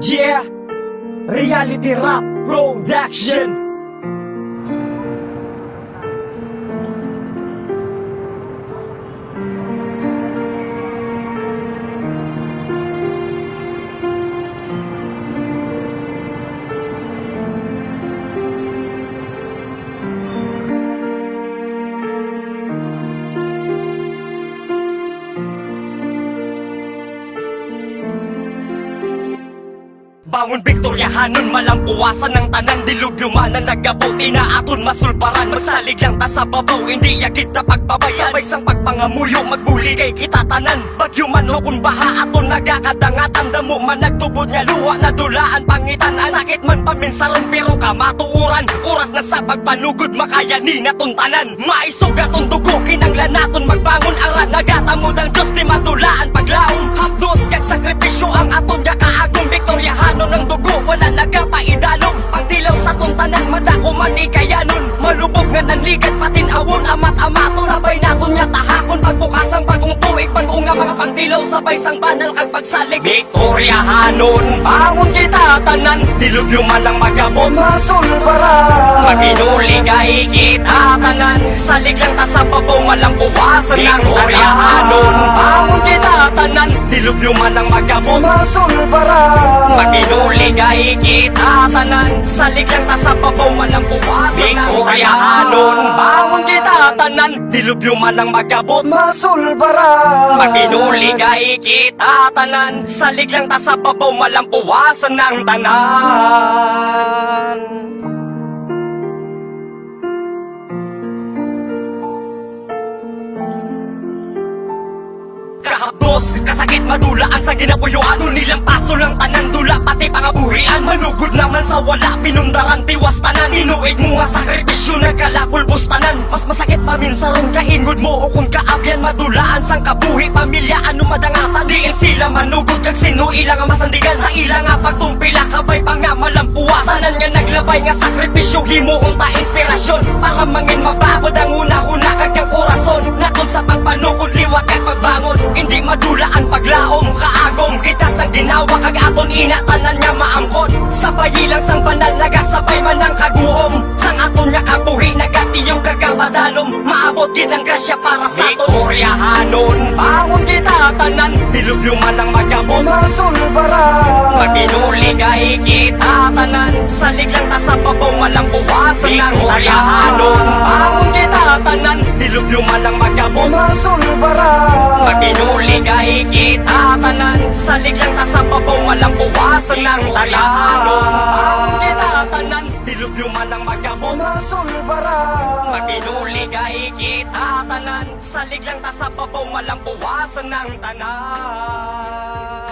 Yeah, Reality Rap Production. Bangon Viktoryahanon, malampuwasan ng tanan. Dilubyo man na nagabuti na aton masulparan. Magsalig lang ta sa babaw, hindi yakit na pagpabaya. Sabay sang pagpangamuyo, magbuli kay kita tanan. Bagyo man o kung baha aton nagakadangatan. Damo man nagtubod nga luwa na dulaan pangitan. Sakit man paminsaron pero kamatuuran. Oras na sa pagpanugod makayani na tuntanan. Maisog atong dugo, kinanglan naton magbangon. Aran nagatamod ang Diyos di madulaan paglaom. Hapdos kag sakripisyo ang aton gakaagong Viktoryahanon. Ng dugo, wala nagapaidalong. Pagtilaw sa tuntanan, madako man ikayanon. Malubog nga nanligat, patinawon, amat amaton. Sabay naton nga tahakon, pagbukas ang bagong tuig. Pag-unga mga pagtilaw, sabay sang banal kag pagsalig. Viktoryahanon, bangon kita tanan. Dilubyo man ang magabot, masulbara. Makinuligay kita tanan. Salig lang ta sa babaw, malampuwasan ng Viktoryahanon, bangon kita tanan. Dilubyo man ang magabot, masulbara. Makinuligay kita tanan. Salig lang ta sa babaw, malampuwasan ng Viktoryahanon, bangon kita tanan. Dilubyo man ang magabot, masulbara. Makinuligay kita tanan. Salig lang ta sa babaw, malampuwasan ng tanan. Kahapdos, kasakit madulaan sa ginapuyuan. Nilang paso lang tanan, dula pati pangabuhian. Manugod naman sa wala, pinundaran tiwas tanan. Inuig mo nga sakripisyo, nagkalapulbos tanan. Mas masakit paminsaron, kaingod mo o kung kaabyan. Madulaan sang kabuhi, pamilya, ano madangatan. Diin sila manugod, kag sino ilang nga masandigan. Sa ilang nga pagtumpila, kabay pa nga malampuwasanan. Nga naglabay nga sakripisyo, himuon ta inspirasyon. Para mangin mababod ang una-una kag ang korason. Naton sa pagpanukod, liwat kag pagbangon. Hindi madulaan paglaom, kaagom kita sang ginawa kag aton inatanan nga maangkon. Sabay lang sang banal, nagasabay man ang kaguom. Sang aton nga kabuhi, nagatiyong kagabadalom. Maabot gid ang grasya para sa aton Viktoryahanon, bangon kita tanan. Dilubyo man ang magabot, masulbara. Makinuligay kita tanan. Salig lang ta sa babaw, malampuwasan ng Viktoryahanon, bangon kita tanan. Dilubyo man ang magabot, masulbara. Makinuligay kita tanan. Salig lang ta sa babaw, malampuwasan ng Viktoryahanon, bangon kita tanan. Dilubyo man ang magabot, masulbara. Makinuligay kita tanan. Salig lang ta sa babaw, malampuwasan ng tanan.